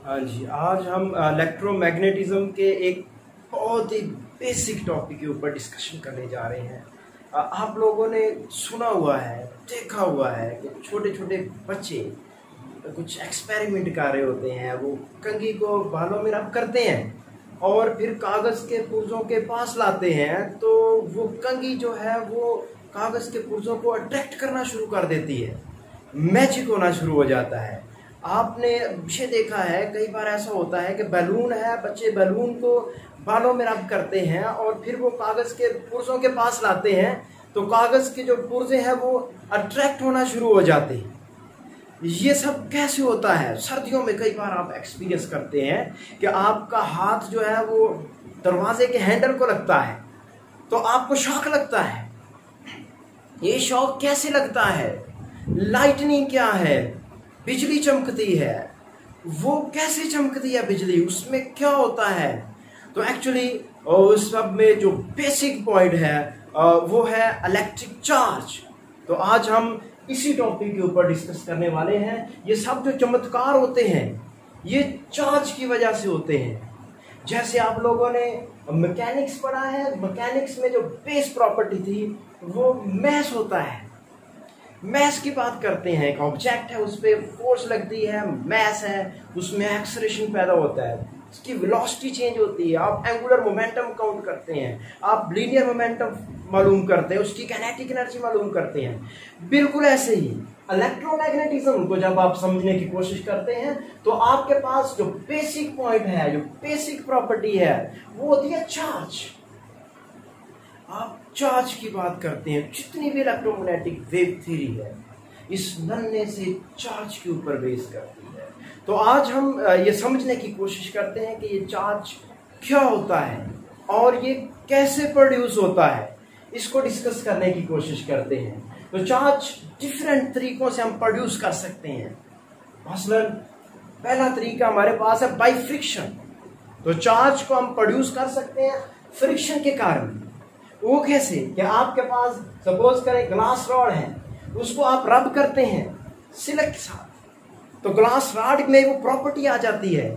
हाँ जी, आज हम इलेक्ट्रोमैग्नेटिज्म के एक बहुत ही बेसिक टॉपिक के ऊपर डिस्कशन करने जा रहे हैं। आप लोगों ने सुना हुआ है, देखा हुआ है कि छोटे छोटे बच्चे कुछ एक्सपेरिमेंट कर रहे होते हैं। वो कंघी को बालों में रब करते हैं और फिर कागज़ के पुर्जों के पास लाते हैं, तो वो कंघी जो है वो कागज़ के पुर्जों को अट्रैक्ट करना शुरू कर देती है, मैजिक होना शुरू हो जाता है। आपने ये देखा है, कई बार ऐसा होता है कि बैलून है, बच्चे बैलून को बालों में रब करते हैं और फिर वो कागज़ के पुर्जों के पास लाते हैं, तो कागज़ के जो पुर्जे हैं वो अट्रैक्ट होना शुरू हो जाते हैं। ये सब कैसे होता है? सर्दियों में कई बार आप एक्सपीरियंस करते हैं कि आपका हाथ जो है वो दरवाजे के हैंडल को लगता है, तो आपको शॉक लगता है। ये शॉक कैसे लगता है? लाइटनिंग क्या है? बिजली चमकती है। वो कैसे चमकती है बिजली? उसमें क्या होता है? तो एक्चुअली उस सब में जो बेसिक पॉइंट है वो है इलेक्ट्रिक चार्ज। तो आज हम इसी टॉपिक के ऊपर डिस्कस करने वाले हैं। ये सब जो चमत्कार होते हैं ये चार्ज की वजह से होते हैं। जैसे आप लोगों ने मैकेनिक्स पढ़ा है, मैकेनिक्स में जो बेस प्रॉपर्टी थी वो मैस होता है। मैस की बात करते हैं, एक ऑब्जेक्ट है, उस पर फोर्स लगती है, मैस है, उसमें एक्सेलरेशन पैदा होता है, उसकी वेलोसिटी चेंज होती है। आप एंगुलर मोमेंटम काउंट करते हैं, आप लीनियर मोमेंटम मालूम करते हैं, उसकी काइनेटिक एनर्जी मालूम करते हैं। बिल्कुल ऐसे ही इलेक्ट्रोमैग्नेटिज्म को जब आप समझने की कोशिश करते हैं तो आपके पास जो बेसिक पॉइंट है, जो बेसिक प्रॉपर्टी है, वो होती है चार्ज। आप चार्ज की बात करते हैं, जितनी भी इलेक्ट्रोमैग्नेटिक वेव थ्योरी है इस नन्हे से चार्ज के ऊपर बेस करती है। तो आज हम ये समझने की कोशिश करते हैं कि ये चार्ज क्या होता है और ये कैसे प्रोड्यूस होता है, इसको डिस्कस करने की कोशिश करते हैं। तो चार्ज डिफरेंट तरीकों से हम प्रोड्यूस कर सकते हैं। मसलन पहला तरीका हमारे पास है बाय फ्रिक्शन। तो चार्ज को हम प्रोड्यूस कर सकते हैं फ्रिक्शन के कारण। वो कैसे? कि आपके पास सपोज करें ग्लास रॉड है, उसको आप रब करते हैं सिलक के साथ, तो ग्लास रॉड में वो प्रॉपर्टी आ जाती है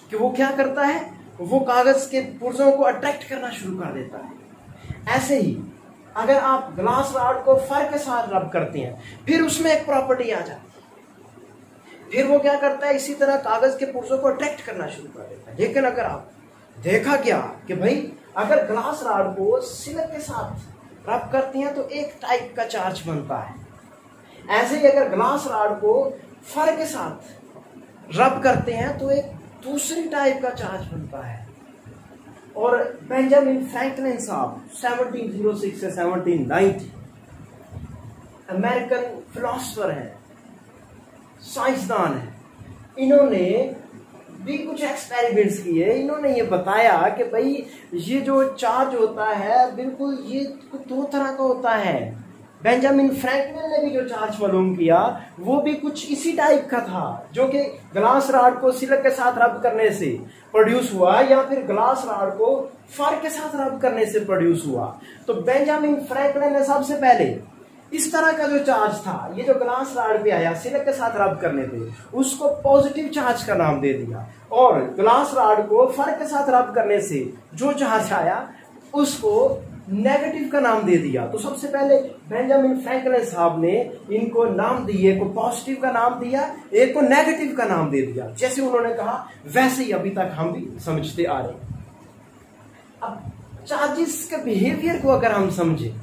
कि वो क्या करता है, वो कागज के पुर्जों को अट्रैक्ट करना शुरू कर देता है। ऐसे ही अगर आप ग्लास रॉड को फर के साथ रब करते हैं, फिर उसमें एक प्रॉपर्टी आ जाती है, फिर वो क्या करता है, इसी तरह कागज के पुर्जों को अट्रैक्ट करना शुरू कर देता है। लेकिन अगर आप देखा क्या कि भाई अगर ग्लास रॉड को सिलक के साथ रब करते हैं तो एक टाइप का चार्ज बनता है। ऐसे ही अगर ग्लास रॉड को फर के साथ रब करते हैं तो एक दूसरी टाइप का चार्ज बनता है। और बेंजामिन फ्रैंकलिन साहब 1706 से 1790 अमेरिकन फिलोसोफर हैं, साइंसदान हैं। इन्होंने भी कुछ एक्सपेरिमेंट्स किए। इन्होंने ये बताया कि भाई ये जो चार्ज होता है बिल्कुल ये दो तरह का होता है। बेंजामिन फ्रैंकलिन ने भी जो चार्ज मालूम किया वो भी कुछ इसी टाइप का था, जो कि ग्लास रॉड को सिलक के साथ रब करने से प्रोड्यूस हुआ या फिर ग्लास रॉड को फर के साथ रब करने से प्रोड्यूस हुआ। तो बेंजामिन फ्रैंकलिन ने सबसे पहले इस तरह का जो चार्ज था, ये जो ग्लास रॉड पे आया सिलक के साथ रब करने पे, उसको पॉजिटिव चार्ज का नाम दे दिया, और ग्लास रॉड को फर के साथ रब करने से जो चार्ज आया उसको नेगेटिव का नाम दे दिया। तो सबसे पहले बेंजामिन फ्रैंकलिन साहब ने इनको नाम दिए, एक को पॉजिटिव का नाम दिया, एक को नेगेटिव का नाम दे दिया। जैसे उन्होंने कहा वैसे ही अभी तक हम भी समझते आ रहे हैं। अब चार्जेस के बिहेवियर को अगर हम समझे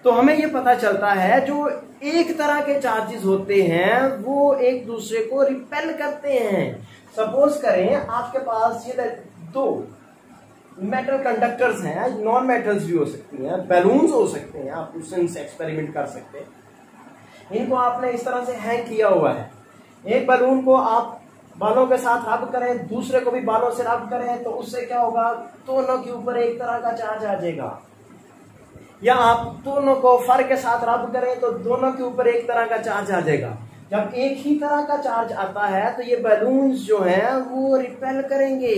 तो हमें यह पता चलता है जो एक तरह के चार्जेस होते हैं वो एक दूसरे को रिपेल करते हैं। सपोज करें आपके पास ये दो मेटल कंडक्टर्स हैं, नॉन मेटल्स भी हो सकती हैं, बैलून्स हो सकते हैं, आप उससे एक्सपेरिमेंट कर सकते हैं। इनको आपने इस तरह से हैंग किया हुआ है। एक बैलून को आप बालों के साथ रब करें, दूसरे को भी बालों से रब करें, तो उससे क्या होगा, दोनों के ऊपर एक तरह का चार्ज आ जाएगा। या आप दोनों को फर के साथ रब करें तो दोनों के ऊपर एक तरह का चार्ज आ जाएगा। जब एक ही तरह का चार्ज आता है तो ये बैलून्स जो हैं वो रिपेल करेंगे,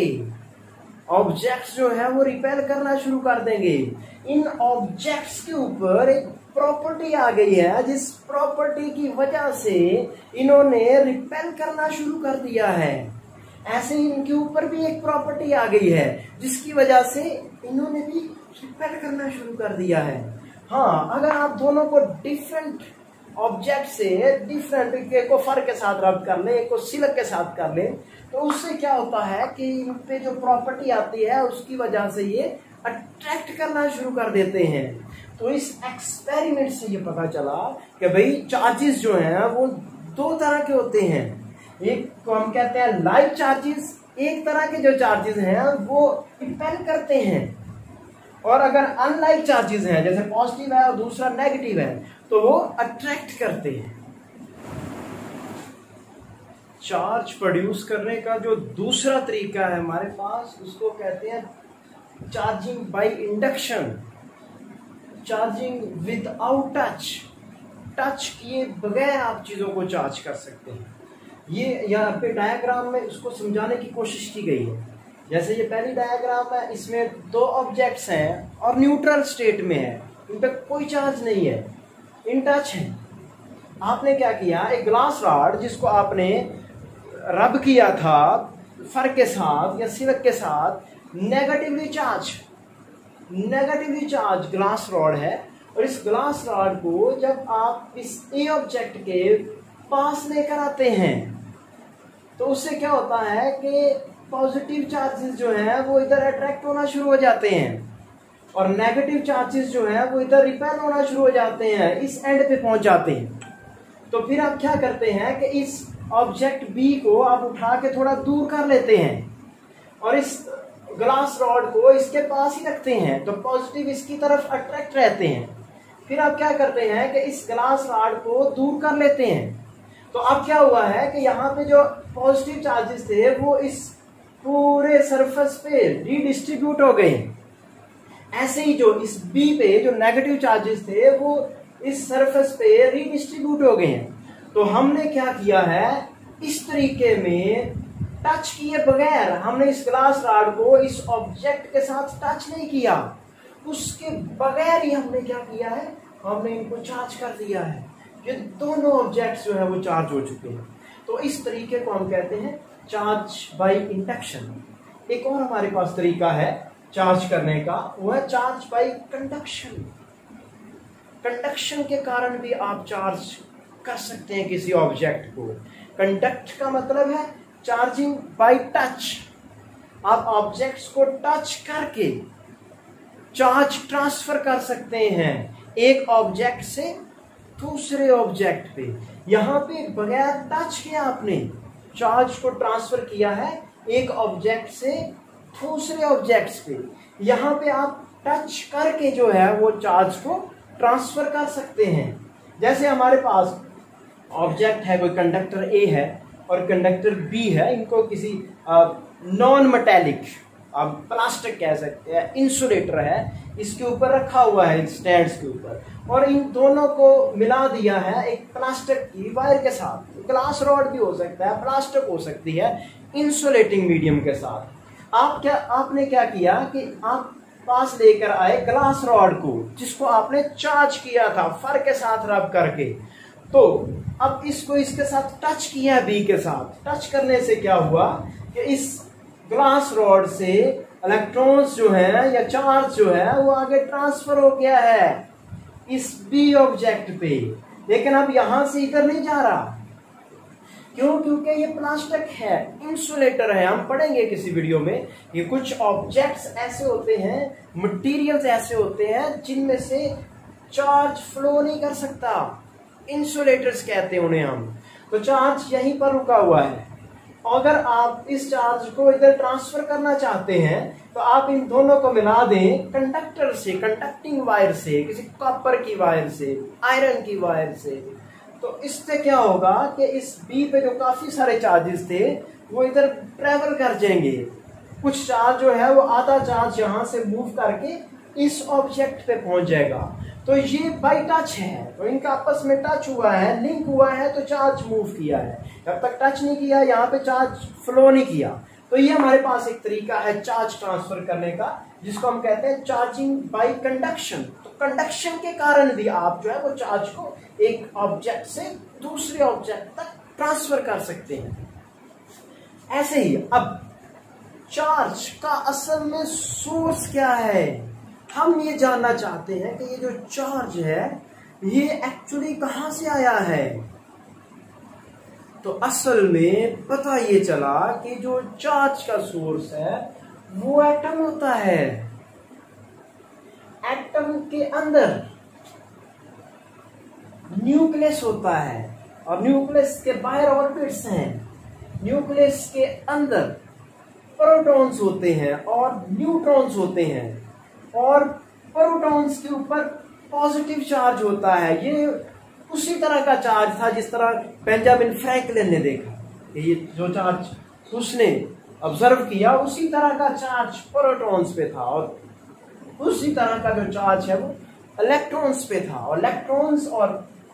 ऑब्जेक्ट्स जो है वो रिपेल करना शुरू कर देंगे। इन ऑब्जेक्ट्स के ऊपर एक प्रॉपर्टी आ गई है, जिस प्रॉपर्टी की वजह से इन्होंने रिपेल करना शुरू कर दिया है। ऐसे ही इनके ऊपर भी एक प्रॉपर्टी आ गई है जिसकी वजह से इन्होंने भी रिपेल करना शुरू कर दिया है। हाँ, अगर आप दोनों को डिफरेंट ऑब्जेक्ट से डिफरेंट, एक को फर के साथ रब कर ले, एक को सिल्क के साथ कर ले, तो उससे क्या होता है कि इन पे जो प्रॉपर्टी आती है उसकी वजह से ये अट्रैक्ट करना शुरू कर देते हैं। तो इस एक्सपेरिमेंट से ये पता चला कि भाई चार्जेस जो हैं वो दो तरह के होते हैं। एक को हम कहते हैं लाइक चार्जेस, एक तरह के जो चार्जेस हैं वो रिपेल करते हैं, और अगर अनलाइक चार्जेस हैं जैसे पॉजिटिव है और दूसरा नेगेटिव है तो वो अट्रैक्ट करते हैं। चार्ज प्रोड्यूस करने का जो दूसरा तरीका है हमारे पास, उसको कहते हैं charging by induction, charging without touch. Touch किए बगैर आप चीजों को चार्ज कर सकते हैं। ये यहाँ पे डायग्राम में उसको समझाने की कोशिश की गई है। जैसे ये पहली डायग्राम है, इसमें दो ऑब्जेक्ट्स हैं और न्यूट्रल स्टेट में है, इन पे कोई चार्ज नहीं है, इन टच है। आपने क्या किया, एक ग्लास रॉड जिसको आपने रब किया था फर के साथ या सिल्क के साथ, नेगेटिवली चार्ज ग्लास रॉड है, और इस ग्लास रॉड को जब आप इस ए ऑब्जेक्ट के पास लेकर आते हैं तो उससे क्या होता है कि पॉजिटिव चार्जेस जो हैं वो इधर अट्रैक्ट होना शुरू हो जाते हैं, और नेगेटिव चार्जेस जो हैं वो इधर रिपेल होना शुरू हो जाते हैं, इस एंड पे पहुंच जाते हैं। तो फिर आप क्या करते हैं कि इस ऑब्जेक्ट बी को आप उठा के थोड़ा दूर कर लेते हैं और इस ग्लास रॉड को इसके पास ही रखते हैं, तो पॉजिटिव इसकी तरफ अट्रैक्ट रहते हैं। फिर आप क्या करते हैं कि इस ग्लास रॉड को दूर कर लेते हैं। तो अब क्या हुआ है कि यहाँ पे जो पॉजिटिव चार्जेस थे वो इस पूरे सरफेस पे रीडिस्ट्रीब्यूट हो गए। ऐसे ही जो इस बी पे जो नेगेटिव चार्जेस थे वो इस सरफेस पे रीडिस्ट्रीब्यूट हो गए हैं। तो हमने क्या किया है, इस तरीके में टच किए बगैर हमने इस ग्लास रॉड को इस ऑब्जेक्ट के साथ टच नहीं किया, उसके बगैर ही हमने क्या किया है, हमने इनको चार्ज कर दिया है। ये दोनों ऑब्जेक्ट्स जो है वो चार्ज हो चुके हैं। तो इस तरीके को हम कहते हैं चार्ज बाय इंडक्शन। एक और हमारे पास तरीका है चार्ज करने का, वो है चार्ज बाय कंडक्शन। कंडक्शन के कारण भी आप चार्ज कर सकते हैं किसी ऑब्जेक्ट को। कंडक्ट का मतलब है चार्जिंग बाय टच। आप ऑब्जेक्ट्स को टच करके चार्ज ट्रांसफर कर सकते हैं एक ऑब्जेक्ट से दूसरे ऑब्जेक्ट पे। यहां पे बगैर टच के आपने चार्ज को ट्रांसफर किया है एक ऑब्जेक्ट से दूसरे ऑब्जेक्ट्स पे। यहां पे आप टच करके जो है वो चार्ज को ट्रांसफर कर सकते हैं। जैसे हमारे पास ऑब्जेक्ट है, कोई कंडक्टर ए है और कंडक्टर बी है, इनको किसी नॉन मेटेलिक, आप प्लास्टिक कह सकते हैं, इंसुलेटर है, इसके ऊपर रखा हुआ है स्टैंड्स के ऊपर, और इन दोनों को मिला दिया है एक प्लास्टिक की वायर के साथ। ग्लास रॉड भी हो सकता है, प्लास्टिक हो सकती है, इंसुलेटिंग मीडियम के साथ। आपने क्या किया कि आप पास लेकर आए ग्लास रॉड को जिसको आपने चार्ज किया था फर के साथ रब करके। तो अब इसको इसके साथ टच किया बी के साथ। टच करने से क्या हुआ कि इस ग्लास रॉड से इलेक्ट्रॉन्स जो है या चार्ज जो है वो आगे ट्रांसफर हो गया है इस बी ऑब्जेक्ट पे, लेकिन अब यहां से इधर नहीं जा रहा। क्यों? क्योंकि ये प्लास्टिक है, इंसुलेटर है। हम पढ़ेंगे किसी वीडियो में कि कुछ ऑब्जेक्ट्स ऐसे होते हैं, मटेरियल्स ऐसे होते हैं जिनमें से चार्ज फ्लो नहीं कर सकता, इंसुलेटर्स कहते हैं उन्हें हम। तो चार्ज यहीं पर रुका हुआ है। अगर आप इस चार्ज को इधर ट्रांसफर करना चाहते हैं तो आप इन दोनों को मिला दें कंडक्टर से, कंडक्टिंग वायर से, किसी कॉपर की वायर से, आयरन की वायर से। तो इससे क्या होगा कि इस बी पे जो काफी सारे चार्जेस थे वो इधर ट्रेवल कर जाएंगे। कुछ चार्ज जो है वो आधा चार्ज यहां से मूव करके इस ऑब्जेक्ट पे पहुंच जाएगा। तो ये बाय टच है, तो इनका आपस में टच हुआ है, लिंक हुआ है, तो चार्ज मूव किया है। जब तक टच नहीं किया यहाँ पे चार्ज फ्लो नहीं किया। तो ये हमारे पास एक तरीका है चार्ज ट्रांसफर करने का, जिसको हम कहते हैं चार्जिंग बाय कंडक्शन। तो कंडक्शन के कारण भी आप जो है वो चार्ज को एक ऑब्जेक्ट से दूसरे ऑब्जेक्ट तक ट्रांसफर कर सकते हैं। ऐसे ही अब चार्ज का असल में सोर्स क्या है, हम ये जानना चाहते हैं कि ये जो चार्ज है ये एक्चुअली कहां से आया है। तो असल में पता ये चला कि जो चार्ज का सोर्स है वो एटम होता है। एटम के अंदर न्यूक्लियस होता है और न्यूक्लियस के बाहर ऑर्बिट्स हैं। न्यूक्लियस के अंदर प्रोटॉन्स होते हैं और न्यूट्रॉन्स होते हैं और प्रोटॉन्स के ऊपर पॉजिटिव चार्ज होता है। ये उसी तरह का चार्ज था जिस तरह बेंजामिन फ्रैंकलिन ने देखा। ये जो चार्ज उसने ऑब्जर्व किया उसी तरह का चार्ज प्रोटॉन्स पे था और उसी तरह का जो चार्ज है वो इलेक्ट्रॉन्स पे था और इलेक्ट्रॉन्स और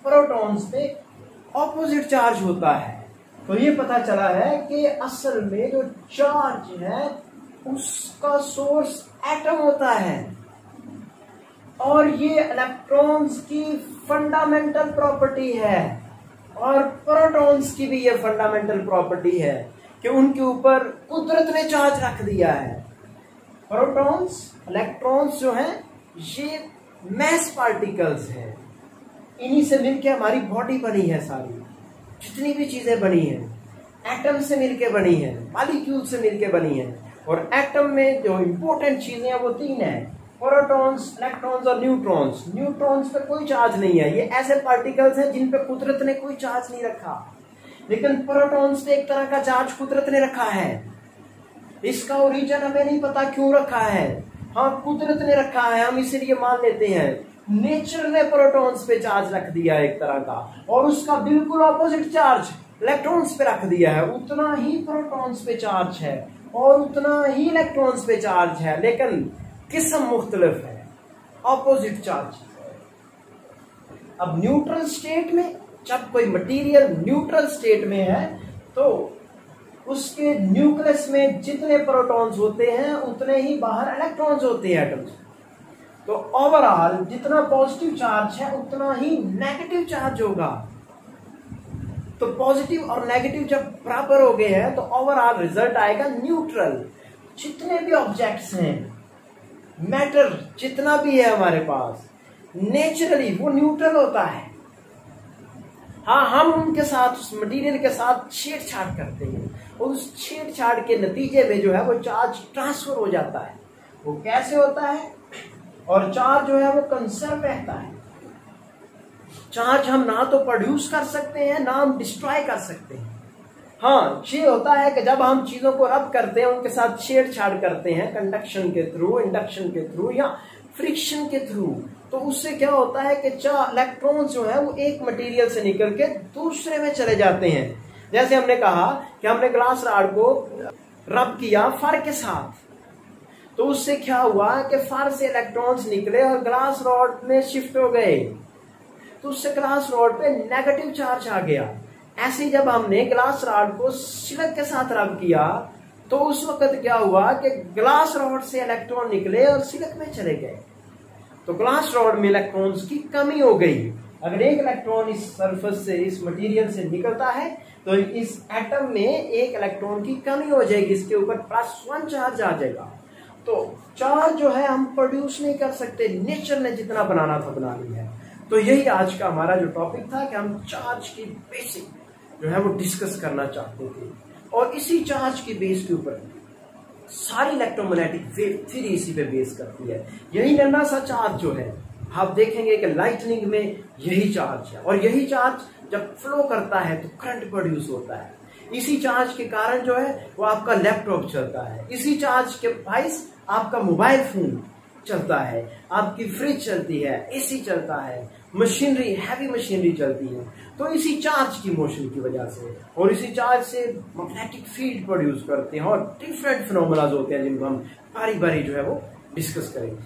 प्रोटॉन्स पे ऑपोजिट चार्ज होता है। तो ये पता चला है कि असल में जो चार्ज है उसका सोर्स एटम होता है और ये इलेक्ट्रॉन्स की फंडामेंटल प्रॉपर्टी है और प्रोटॉन्स की भी ये फंडामेंटल प्रॉपर्टी है कि उनके ऊपर कुदरत ने चार्ज रख दिया है। प्रोटॉन्स इलेक्ट्रॉन्स जो हैं ये मैस पार्टिकल्स हैं, इन्हीं से मिलके हमारी बॉडी बनी है। सारी जितनी भी चीजें बनी हैं एटम से मिलके बनी है, मॉलिक्यूल से मिलके बनी है। और एटम में जो इंपॉर्टेंट चीजें हैं वो तीन है, प्रोटॉन्स, इलेक्ट्रॉन्स और न्यूट्रॉन्स। न्यूट्रॉन्स पे कोई चार्ज नहीं है, ये ऐसे पार्टिकल्स हैं जिन पे कुदरत ने कोई चार्ज नहीं रखा। लेकिन प्रोटॉन्स पे एक तरह का चार्ज कुदरत ने रखा है। इसका ओरिजिन हमें नहीं पता क्यों रखा है, हाँ कुदरत ने रखा है, हम इसीलिए मान लेते हैं। नेचर ने प्रोटॉन्स पे चार्ज रख दिया है एक तरह का और उसका बिल्कुल ऑपोजिट चार्ज इलेक्ट्रॉन्स पे रख दिया है। उतना ही प्रोटॉन्स पे चार्ज है और उतना ही इलेक्ट्रॉन्स पे चार्ज है, लेकिन किस्म मुख्तलिफ है, ऑपोजिट चार्ज। अब न्यूट्रल स्टेट में जब कोई मटेरियल न्यूट्रल स्टेट में है तो उसके न्यूक्लियस में जितने प्रोटॉन्स होते हैं उतने ही बाहर इलेक्ट्रॉन्स होते हैं एटम्स। तो ओवरऑल जितना पॉजिटिव चार्ज है उतना ही नेगेटिव चार्ज होगा। तो पॉजिटिव और नेगेटिव जब बराबर हो गए हैं तो ओवरऑल रिजल्ट आएगा न्यूट्रल। जितने भी ऑब्जेक्ट्स हैं, मैटर जितना भी है हमारे पास, नेचुरली वो न्यूट्रल होता है। हाँ, हम उनके साथ, उस मटेरियल के साथ छेड़छाड़ करते हैं और उस छेड़छाड़ के नतीजे में जो है वो चार्ज ट्रांसफर हो जाता है। वो कैसे होता है? और चार्ज जो है वो कंजर्व रहता है। चार्ज हम ना तो प्रोड्यूस कर सकते हैं ना हम डिस्ट्रॉय कर सकते हैं। हाँ, ये होता है कि जब हम चीजों को रब करते हैं, उनके साथ छेड़छाड़ करते हैं कंडक्शन के थ्रू, इंडक्शन के थ्रू या फ्रिक्शन के थ्रू, तो उससे क्या होता है कि इलेक्ट्रॉन्स जो है वो एक मटेरियल से निकल के दूसरे में चले जाते हैं। जैसे हमने कहा कि हमने ग्लास रॉड को रब किया फर के साथ, तो उससे क्या हुआ कि फर से इलेक्ट्रॉन्स निकले और ग्लास रॉड में शिफ्ट हो गए, तो उससे ग्लास रॉड पे नेगेटिव चार्ज आ गया। ऐसे जब हमने ग्लास रॉड को सिलक के साथ रब किया तो उस वक्त क्या हुआ कि ग्लास रॉड से इलेक्ट्रॉन निकले और सिलक में चले गए, तो ग्लास रॉड में इलेक्ट्रॉन्स की कमी हो गई। अगर एक इलेक्ट्रॉन इस सरफेस से, इस मटेरियल से निकलता है तो इस एटम में एक इलेक्ट्रॉन की कमी हो जाएगी, इसके ऊपर +1 चार्ज आ जाएगा। तो चार्ज जो है हम प्रोड्यूस नहीं कर सकते, नेचर ने जितना बनाना था बना लिया है। तो यही आज का हमारा जो टॉपिक था कि हम चार्ज की बेसिक जो है वो डिस्कस करना चाहते थे और इसी चार्ज की बेस के ऊपर सारी इलेक्ट्रोमैग्नेटिक वेव थ्योरी इसी पे बेस करती है। यही नन्हा सा चार्ज जो है, आप देखेंगे कि लाइटनिंग में यही चार्ज है और यही चार्ज जब फ्लो करता है तो करंट प्रोड्यूस होता है। इसी चार्ज के कारण जो है वो आपका लैपटॉप चलता है, इसी चार्ज के बाइस आपका मोबाइल फोन चलता है, आपकी फ्रिज चलती है, एसी चलता है, मशीनरी, हैवी मशीनरी चलती है, तो इसी चार्ज की मोशन की वजह से और इसी चार्ज से मैग्नेटिक फील्ड प्रोड्यूस करते हैं और डिफरेंट फिनोमेना होते हैं जिनको हम बारी बारी जो है वो डिस्कस करेंगे।